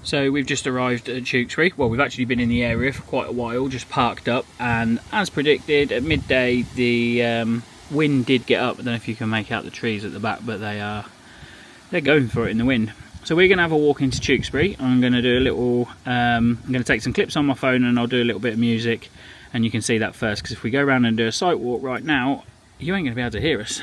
So we've just arrived at Tewkesbury. Well, we've actually been in the area for quite a while, just parked up, and as predicted, at midday the wind did get up. I don't know if you can make out the trees at the back, but they're going for it in the wind. So we're going to have a walk into Tewkesbury. I'm going to do a little, I'm going to take some clips on my phone and I'll do a little bit of music, and you can see that first, because if we go around and do a sight walk right now, you ain't going to be able to hear us.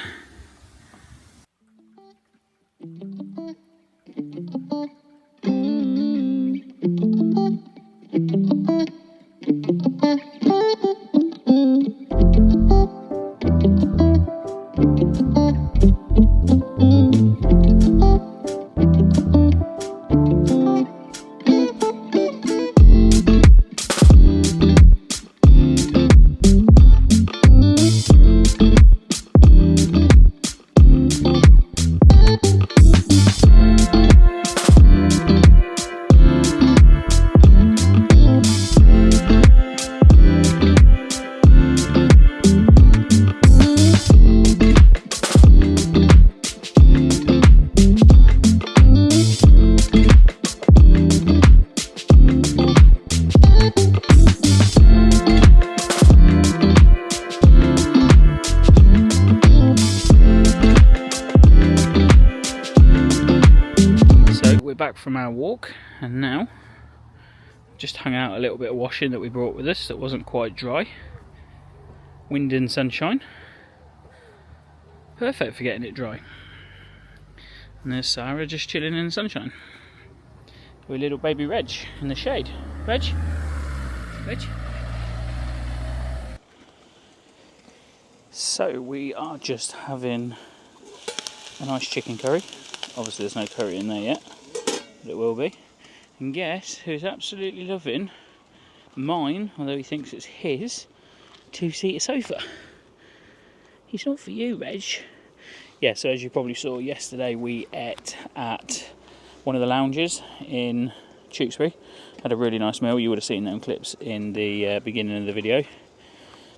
Back from our walk, and now just hung out a little bit of washing that we brought with us that wasn't quite dry. Wind and sunshine, perfect for getting it dry. And there's Sara just chilling in the sunshine with little baby Reg in the shade. Reg? So we are just having a nice chicken curry. Obviously there's no curry in there yet, but it will be. And guess who's absolutely loving mine, although he thinks it's his, two-seater sofa. It's not for you, Reg. Yeah, so as you probably saw yesterday, we ate at one of the lounges in Tewkesbury. Had a really nice meal. You would have seen them clips in the beginning of the video.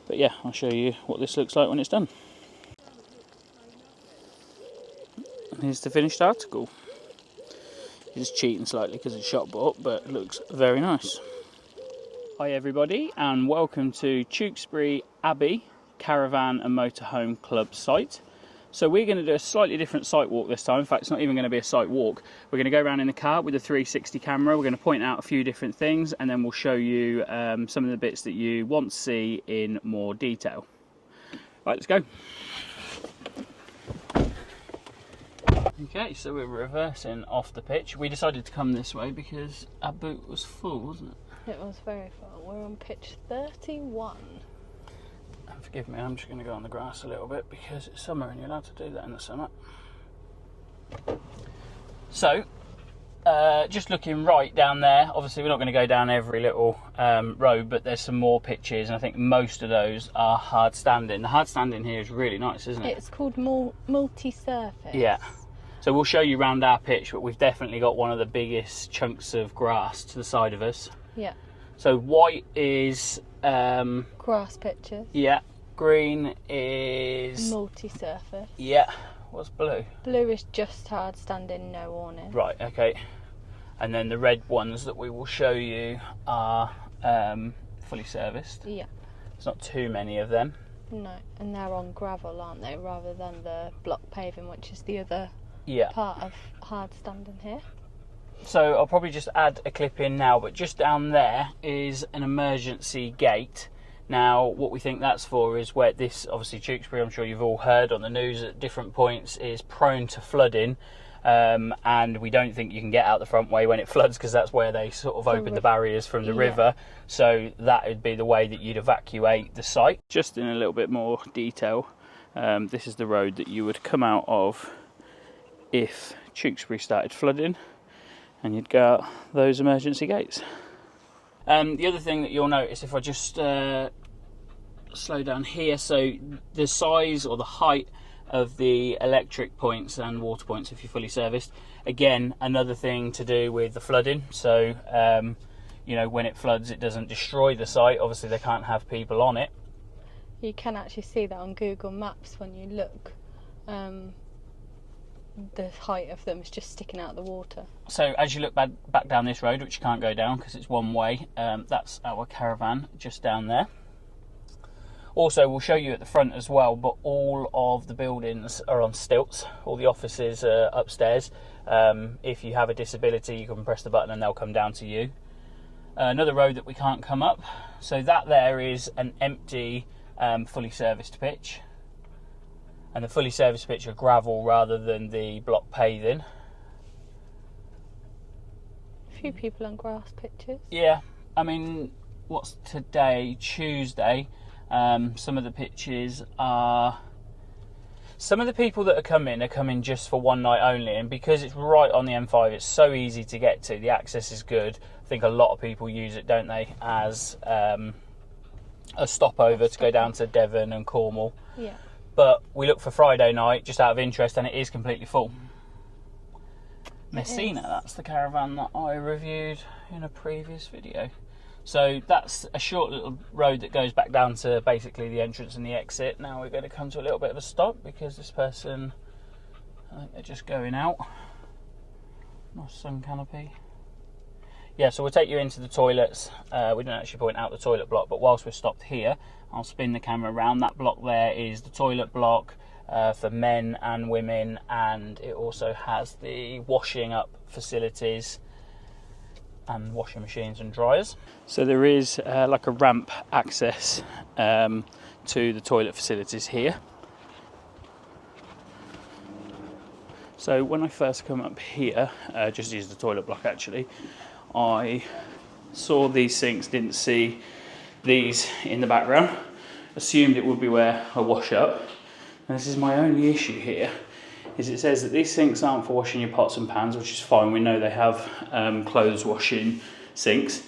But yeah, I'll show you what this looks like when it's done. Here's the finished article. It's cheating slightly because it's shot bought, but it looks very nice. Hi everybody, and welcome to Tewkesbury Abbey Caravan and Motorhome Club site. So we're going to do a slightly different site walk this time. In fact, it's not even going to be a site walk. We're going to go around in the car with a 360 camera. We're going to point out a few different things, and then we'll show you some of the bits that you want to see in more detail. Right, let's go. Okay, so we're reversing off the pitch. We decided to come this way because our boot was full, wasn't it? It was very full. We're on pitch 31. And forgive me, I'm just going to go on the grass a little bit because it's summer and you're allowed to do that in the summer. So, just looking right down there, obviously we're not going to go down every little road, but there's some more pitches, and I think most of those are hard standing. The hard standing here is really nice, isn't it? It's called multi-surface. Yeah. So we'll show you around our pitch, but we've definitely got one of the biggest chunks of grass to the side of us. Yeah. So white is grass pitches. Yeah. Green is multi-surface. Yeah. What's blue? Blue is just hard standing, no awning. Right, okay. And then the red ones that we will show you are fully serviced. Yeah. There's not too many of them. No, and they're on gravel, aren't they, rather than the block paving, which is the other part of hard standing here. So I'll probably just add a clip in now, but just down there is an emergency gate. Now what we think that's for is where this, obviously Tewkesbury, I'm sure you've all heard on the news at different points, is prone to flooding, and we don't think you can get out the front way when it floods, because that's where they sort of open the barriers from the river. So that would be the way that you'd evacuate the site. Just in a little bit more detail, this is the road that you would come out of if Tewkesbury started flooding, and you'd go out those emergency gates. The other thing that you'll notice, if I just slow down here, so the size or the height of the electric points and water points if you're fully serviced, again another thing to do with the flooding. So you know, when it floods, it doesn't destroy the site. Obviously they can't have people on it. You can actually see that on Google Maps when you look the height of them is just sticking out of the water. So as you look back down this road, which you can't go down because it's one way, that's our caravan just down there. Also, we'll show you at the front as well, but all of the buildings are on stilts. All the offices are upstairs. If you have a disability, you can press the button and they'll come down to you. Another road that we can't come up. So that there is an empty, fully serviced pitch. And the fully serviced pitch are gravel rather than the block paving. A few people on grass pitches. Yeah, I mean, what's today? Tuesday. Some of the pitches are... Some of the people that are coming just for one night only, and because it's right on the M5, it's so easy to get to. The access is good. I think a lot of people use it, don't they, as a stopover to go down to Devon and Cornwall. Yeah. But we look for Friday night just out of interest, and it is completely full. Messina, that's the caravan that I reviewed in a previous video. So that's a short little road that goes back down to basically the entrance and the exit. Now we're going to come to a little bit of a stop because this person, I think they're just going out. Nice sun canopy. Yeah, so we'll take you into the toilets. We didn't actually point out the toilet block, but whilst we're stopped here, I'll spin the camera around. That block there is the toilet block for men and women, and it also has the washing up facilities and washing machines and dryers. So there is like a ramp access to the toilet facilities here. So when I first come up here, just use the toilet block actually, I saw these sinks, didn't see these in the background, assumed it would be where I wash up. And this is my only issue here, is it says that these sinks aren't for washing your pots and pans, which is fine. We know they have clothes washing sinks,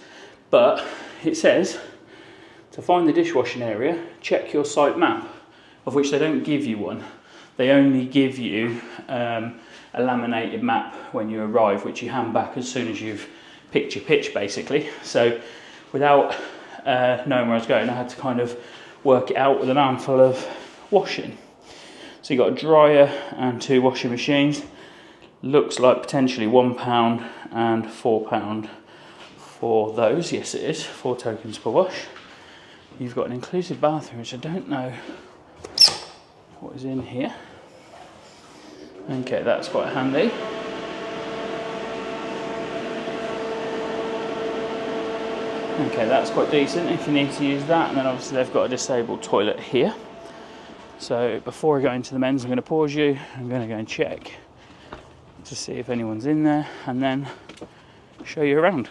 but it says to find the dishwashing area, check your site map, of which they don't give you one. They only give you a laminated map when you arrive, which you hand back as soon as you've picked your pitch, basically. So without knowing where I was going, I had to kind of work it out with an armful of washing. So you've got a dryer and 2 washing machines. Looks like potentially £1 and £4 for those. Yes, it is, 4 tokens per wash. You've got an inclusive bathroom, which I don't know what is in here. Okay, that's quite handy. Okay, that's quite decent if you need to use that. And then obviously they've got a disabled toilet here. So before I go into the men's, I'm going to pause you. I'm going to go and check to see if anyone's in there and then show you around.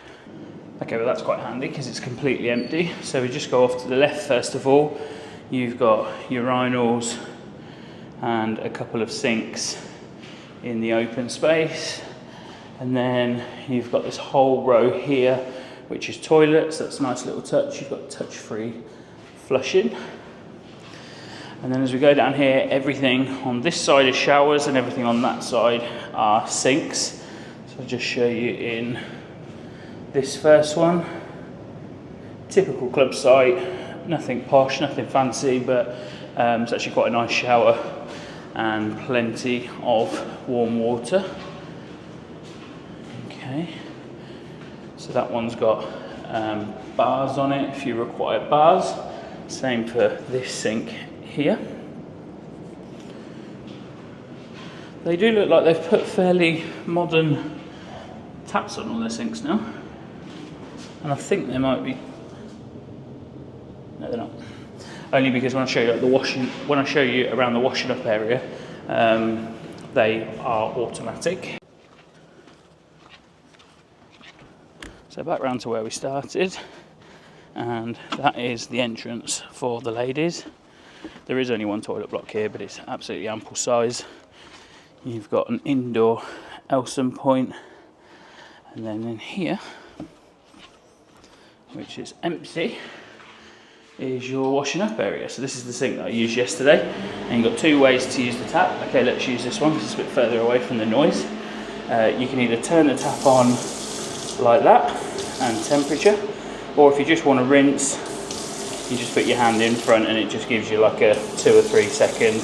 Okay, well that's quite handy because it's completely empty. So we just go off to the left first of all. You've got urinals and a couple of sinks in the open space. And then you've got this whole row here, which is toilets. That's a nice little touch. You've got touch-free flushing. And then as we go down here, everything on this side is showers and everything on that side are sinks. So I'll just show you in this first one. Typical club site, nothing posh, nothing fancy, but it's actually quite a nice shower and plenty of warm water. Okay, so that one's got bars on it if you require bars. Same for this sink here. They do look like they've put fairly modern taps on all their sinks now, and I think they might be. No, they're not. Only because when I show you like the washing, when I show you around the washing up area, they are automatic. So back round to where we started, and that is the entrance for the ladies. There is only one toilet block here, but it's absolutely ample size. You've got an indoor Elson point, and then in here, which is empty, is your washing up area. So this is the sink that I used yesterday, and you've got 2 ways to use the tap. Okay, let's use this one because it's a bit further away from the noise. You can either turn the tap on like that and temperature, or if you just want to rinse, you just put your hand in front and it just gives you like a 2 or 3 second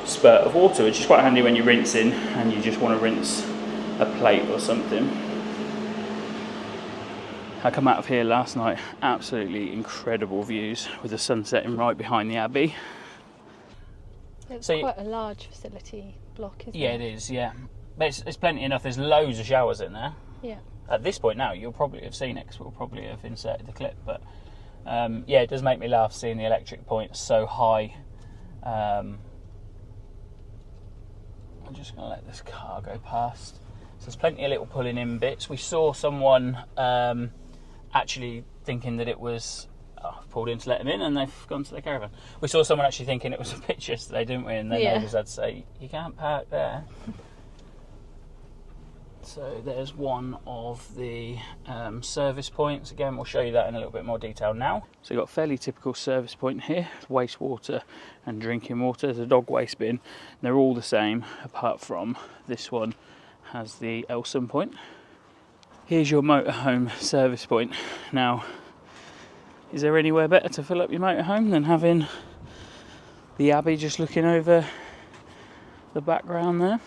spurt of water, which is quite handy when you're rinsing and you just want to rinse a plate or something. I come out of here last night, absolutely incredible views with the sun setting right behind the Abbey. It's quite a large facility block, isn't it? Yeah, it is, yeah. But it's plenty enough, there's loads of showers in there. Yeah. At this point now, you'll probably have seen it because we'll probably have inserted the clip, but yeah, it does make me laugh seeing the electric points so high. I'm just going to let this car go past. So there's plenty of little pulling in bits. We saw someone actually thinking that it was pulled in to let them in, and they've gone to the caravan. We saw someone actually thinking it was a pitch yesterday, didn't we? And then neighbours had to say, you can't park there. So there's one of the service points. Again, we'll show you that in a little bit more detail now. So you've got a fairly typical service point here, wastewater and drinking water. There's a dog waste bin. They're all the same, apart from this one has the Elson point. Here's your motorhome service point. Now, is there anywhere better to fill up your motorhome than having the Abbey just looking over the background there?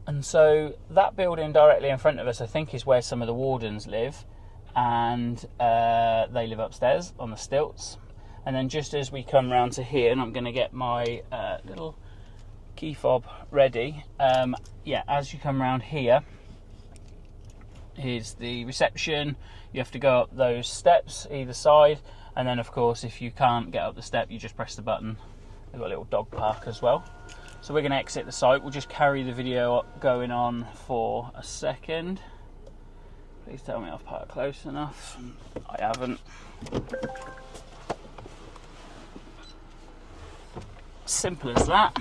And so that building directly in front of us, I think, is where some of the wardens live, and they live upstairs on the stilts. And then just as we come round to here, and I'm going to get my little key fob ready, yeah, as you come round here, here's the reception. You have to go up those steps either side, and then of course if you can't get up the step, you just press the button. They've got a little dog park as well. So we're going to exit the site. We'll just carry the video going on for a second. Please tell me I've parked close enough. I haven't. Simple as that.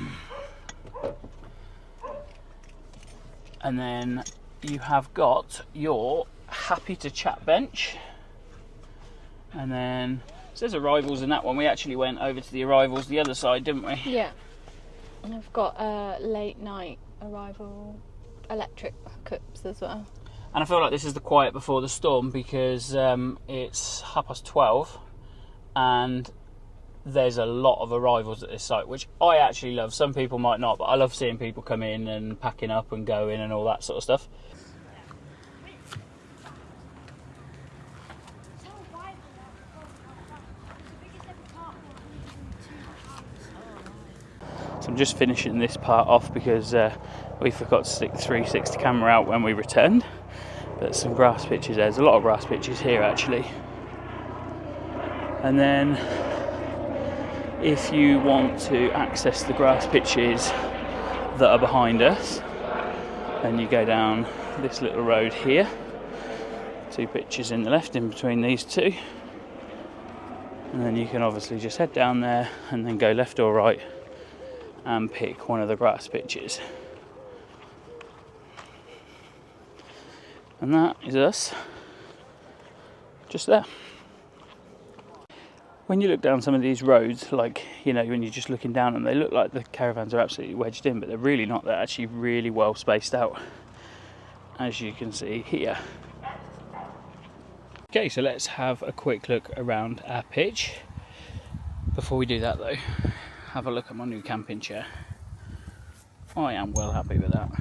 And then you have got your happy to chat bench. And then it says arrivals in that one. We actually went over to the arrivals the other side, didn't we? Yeah. And I've got late night arrival electric hookups as well. And I feel like this is the quiet before the storm because it's 12:30 and there's a lot of arrivals at this site, which I actually love. Some people might not, but I love seeing people come in and packing up and going and all that sort of stuff. So I'm just finishing this part off because we forgot to stick the 360 camera out when we returned. But some grass pitches there. There's a lot of grass pitches here actually. And then if you want to access the grass pitches that are behind us, then you go down this little road here. 2 pitches in the left in between these two. And then you can obviously just head down there and then go left or right and pick one of the grass pitches. And that is us, just there. When you look down some of these roads, like, you know, when you're just looking down them, they look like the caravans are absolutely wedged in, but they're really not. They're actually really well spaced out, as you can see here. Okay, so let's have a quick look around our pitch. Before we do that though, have a look at my new camping chair. I am well happy with that.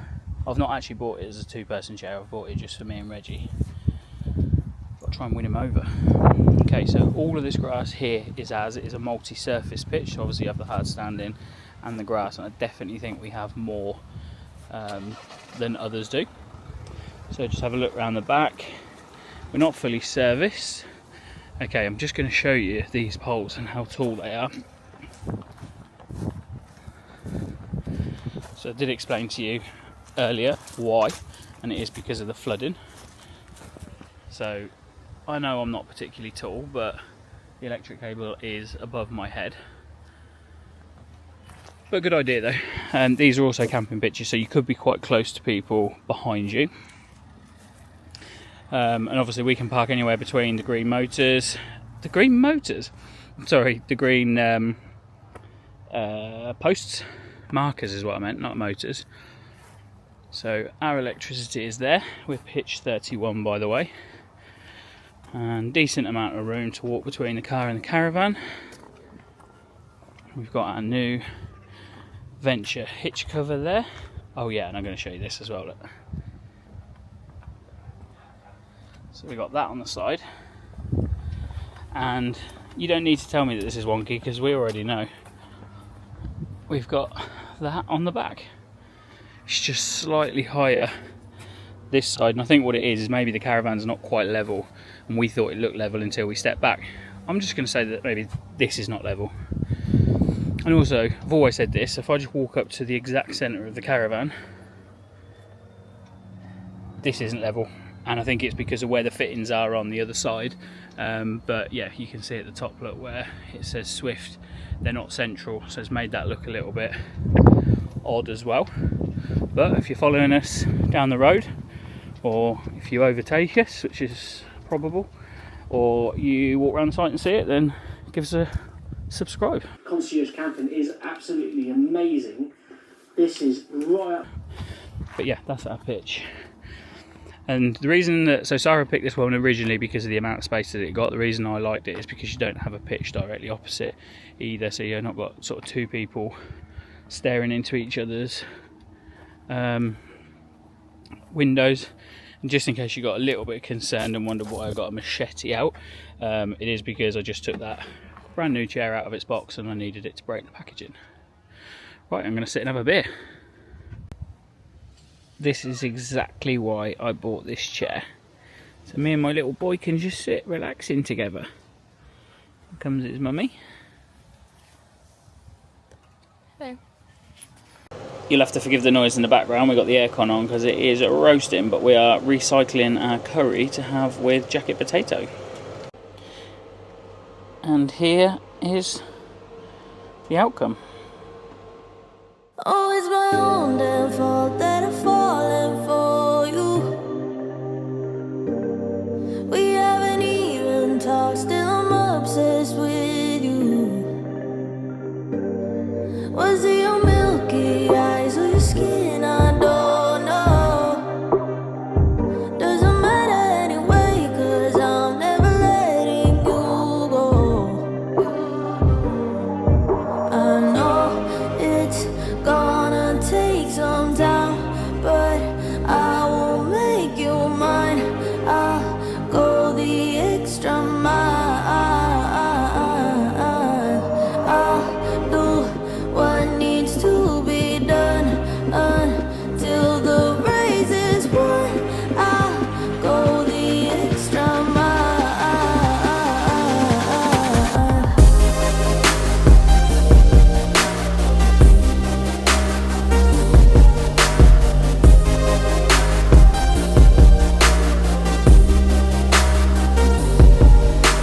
I've not actually bought it as a 2-person chair, I've bought it just for me and Reggie. Got to try and win him over. Okay, so all of this grass here is ours. It is a multi-surface pitch, so obviously you have the hard standing and the grass, and I definitely think we have more than others do. So just have a look around the back. We're not fully serviced. Okay, I'm just going to show you these poles and how tall they are. So I did explain to you earlier why, and it is because of the flooding. So I know I'm not particularly tall, but the electric cable is above my head. But a good idea though. And these are also camping pitches, so you could be quite close to people behind you. And obviously we can park anywhere between the green motors. The green motors? Sorry, the green posts. Markers is what I meant, not motors. So our electricity is there. We're pitch 31 by the way. and decent amount of room to walk between the car and the caravan. We've got our new Venture hitch cover there. Oh yeah, and I'm going to show you this as well. Look. So we've got that on the side, and you don't need to tell me that this is wonky because we already know. We've got that on the back. It's just slightly higher this side, and I think what it is maybe the caravan's not quite level, and we thought it looked level until we stepped back. I'm just going to say that maybe this is not level. And also, I've always said this, if I just walk up to the exact centre of the caravan, this isn't level, and I think it's because of where the fittings are on the other side. But yeah, you can see at the top, look, where it says Swift, they're not central, so it's made that look a little bit odd as well. But if you're following us down the road, or if you overtake us, which is probable, or you walk around the site and see it, then give us a subscribe. Concierge camping is absolutely amazing. This is right up. But yeah, that's our pitch. And the reason that, so Sara picked this one originally because of the amount of space that it got. The reason I liked it is because you don't have a pitch directly opposite either, so you've not got sort of two people staring into each other's windows. And just in case you got a little bit concerned and wondered why I got a machete out, it is because I just took that brand new chair out of its box and I needed it to break the packaging. Right, I'm going to sit and have a beer. This is exactly why I bought this chair. So me and my little boy can just sit relaxing together. Here comes his mummy. Hello. You'll have to forgive the noise in the background. We've got the aircon on because it is roasting, but we are recycling our curry to have with jacket potato. And here is the outcome. Oh, it's my own damn fault that I'm falling for you. We haven't even talked, still I'm obsessed with you. Was it your milky eyes or your skin? I don't know. Doesn't matter anyway, 'cause I'm never letting you go. I know it's gonna take some time, but I will make you mine. I'll go the extra mile. I'll do what needs to be done until the race is won. I'll go the extra mile.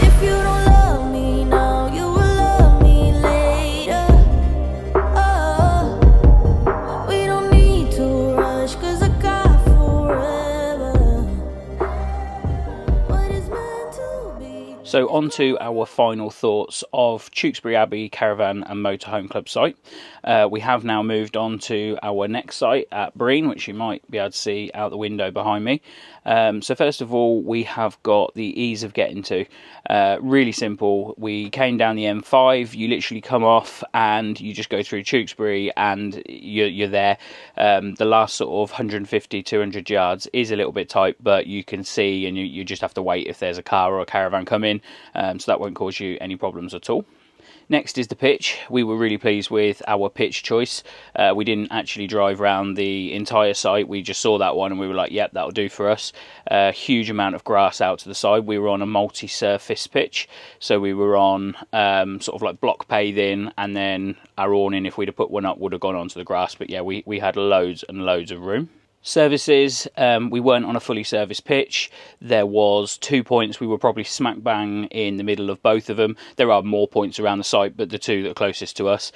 If you don't love me now, you will love me later. Oh, we don't need to rush, 'cause I got forever. What is meant to be. So on to our final thoughts of Tewkesbury Abbey Caravan and Motorhome Club site. We have now moved on to our next site at Breen, which you might be able to see out the window behind me. So first of all, we have got the ease of getting to. Really simple. We came down the M5, you literally come off and you just go through Tewkesbury and you're there. The last sort of 150, 200 yards is a little bit tight, but you can see and you just have to wait if there's a car or a caravan coming, so that won't cause you any problems at all. Next is the pitch. We were really pleased with our pitch choice. We didn't actually drive around the entire site. We just saw that one and we were like, yep, that'll do for us. Huge amount of grass out to the side. We were on a multi-surface pitch. So we were on sort of like block paving, and then our awning, if we'd have put one up, would have gone onto the grass. But yeah, we had loads and loads of room. Services, we weren't on a fully serviced pitch. There was 2 points. We were probably smack bang in the middle of both of them. There are more points around the site, but the two that are closest to us.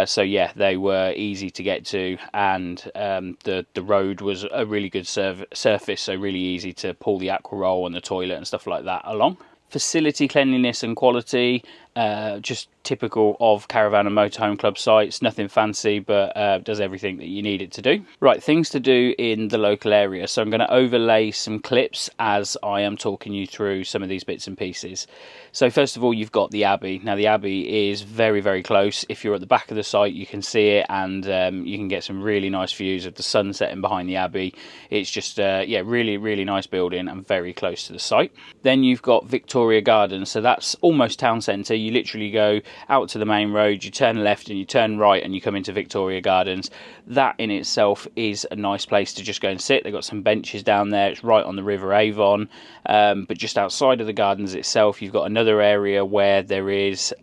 So yeah, they were easy to get to, and the road was a really good surface, so really easy to pull the aqua roll and the toilet and stuff like that along. Facility cleanliness and quality, just typical of Caravan and Motorhome Club sites. Nothing fancy, but does everything that you need it to do. Right, things to do in the local area. So I'm going to overlay some clips as I am talking you through some of these bits and pieces. So first of all, you've got the Abbey. Now the Abbey is very, very close. If you're at the back of the site, you can see it, and you can get some really nice views of the sun setting behind the Abbey. It's just yeah, really, really nice building and very close to the site. Then you've got Victoria Gardens. So that's almost town centre. You literally go out to the main road, you turn left and you turn right and you come into Victoria Gardens. That in itself is a nice place to just go and sit. They've got some benches down there. It's right on the River Avon, but just outside of the gardens itself, you've got another area where there is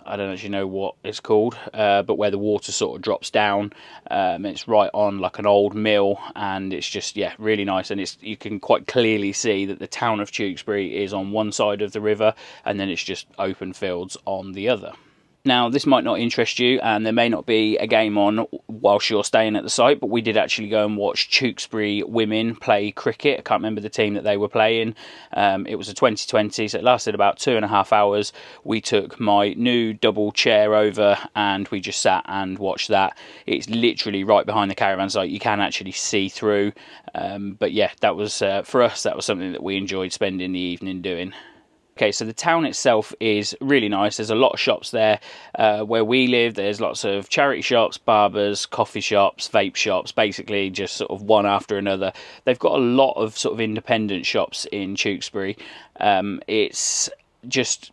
I don't actually know what it's called, but where the water sort of drops down. It's right on like an old mill, and it's just, yeah, really nice. And you can quite clearly see that the town of Tewkesbury is on one side of the river, and then it's just open fields on the other. Now, this might not interest you, and there may not be a game on whilst you're staying at the site, but we did actually go and watch Tewkesbury women play cricket. I can't remember the team that they were playing. It was a 2020, so it lasted about 2.5 hours. We took my new double chair over, and we just sat and watched that. It's literally right behind the Caravan site. You can actually see through. But yeah, that was, for us, that was something that we enjoyed spending the evening doing. Okay, so the town itself is really nice. There's a lot of shops there. Where we live, there's lots of charity shops, barbers, coffee shops, vape shops, basically just sort of one after another. They've got a lot of sort of independent shops in Tewkesbury. It's just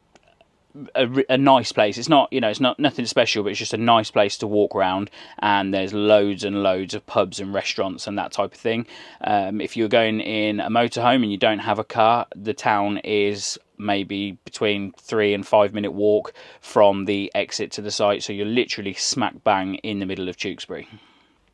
a nice place. It's not, it's not nothing special, but it's just a nice place to walk around, and there's loads and loads of pubs and restaurants and that type of thing. If you're going in a motorhome and you don't have a car, the town is maybe between 3 and 5 minute walk from the exit to the site, so you're literally smack bang in the middle of Tewkesbury.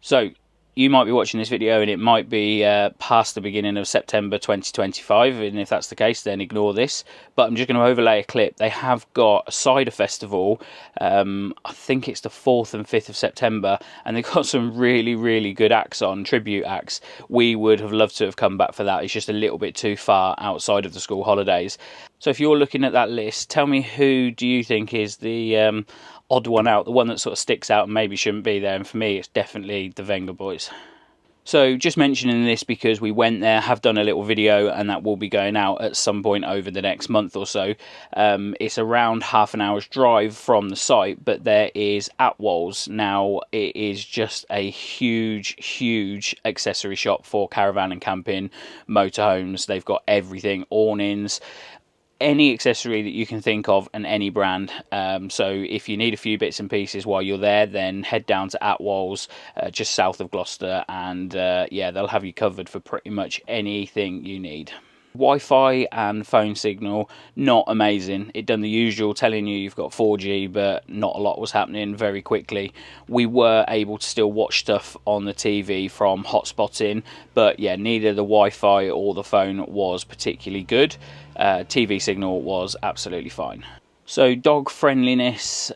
So you might be watching this video and it might be past the beginning of September 2025, and if that's the case, then ignore this. But I'm just going to overlay a clip. They have got a cider festival, I think it's the 4th and 5th of September, and they've got some really, really good acts on, tribute acts. We would have loved to have come back for that. It's just a little bit too far outside of the school holidays. So if you're looking at that list, tell me, who do you think is the odd one out, the one that sort of sticks out and maybe shouldn't be there? And for me, it's definitely the Wenger boys. So just mentioning this because we went there, have done a little video, and that will be going out at some point over the next month or so. It's around half an hour's drive from the site, but there is Atwell's. Now, it is just a huge, huge accessory shop for caravan and camping motorhomes. They've got everything, awnings, any accessory that you can think of, and any brand. So if you need a few bits and pieces while you're there, then head down to Atwell's, just south of Gloucester, and yeah, they'll have you covered for pretty much anything you need. Wi-Fi and phone signal, not amazing. It done the usual, telling you you've got 4G, but not a lot was happening very quickly. We were able to still watch stuff on the TV from hotspotting, but yeah, neither the Wi-Fi or the phone was particularly good. TV signal was absolutely fine. So dog friendliness,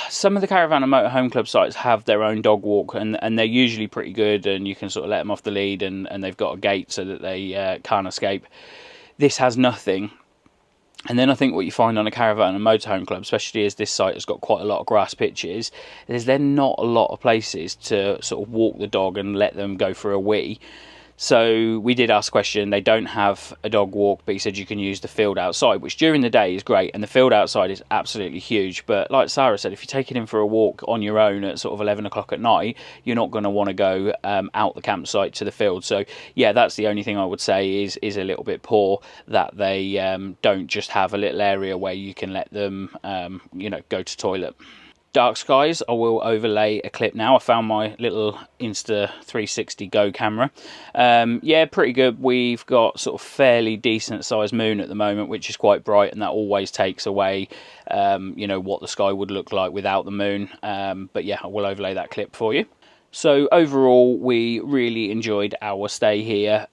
some of the Caravan and Motorhome Club sites have their own dog walk, and they're usually pretty good, and you can sort of let them off the lead, and they've got a gate so that they can't escape. This has nothing. And then I think what you find on a Caravan and Motorhome Club, especially as this site has got quite a lot of grass pitches, is then not a lot of places to sort of walk the dog and let them go for a wee. So we did ask a question. They don't have a dog walk, but he said you can use the field outside, which during the day is great, and the field outside is absolutely huge. But like Sara said, if you're taking him for a walk on your own at sort of 11 o'clock at night, you're not going to want to go out the campsite to the field. So yeah, that's the only thing I would say is a little bit poor, that they don't just have a little area where you can let them go to toilet. Dark skies, I will overlay a clip now. I found my little Insta360 Go camera. Yeah, pretty good. We've got sort of fairly decent sized moon at the moment, which is quite bright, and that always takes away what the sky would look like without the moon. But yeah, I will overlay that clip for you. So overall, we really enjoyed our stay here,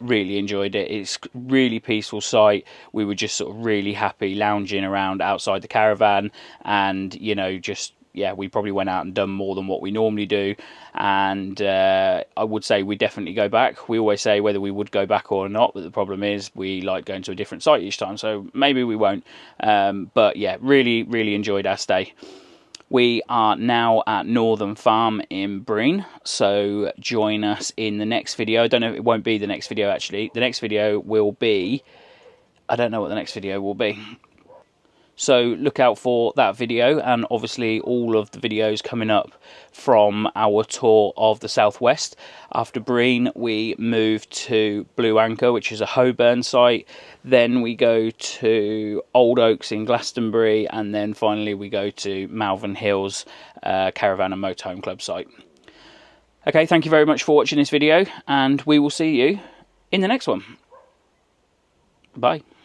really enjoyed it. It's a really peaceful site. We were just sort of really happy lounging around outside the caravan, and, just yeah, we probably went out and done more than what we normally do, and I would say we definitely go back. We always say whether we would go back or not, but the problem is we like going to a different site each time, so maybe we won't. But yeah, really enjoyed our stay. We are now at Northern Farm in Breen, so join us in the next video. I don't know, it won't be the next video actually. The next video will be, I don't know what the next video will be. So look out for that video, and obviously all of the videos coming up from our tour of the southwest. After Breen, we move to Blue Anchor, which is a Holburn site. Then we go to Old Oaks in Glastonbury, and then finally we go to Malvern Hills Caravan and Motorhome Club site. Okay, thank you very much for watching this video, and we will see you in the next one. Bye.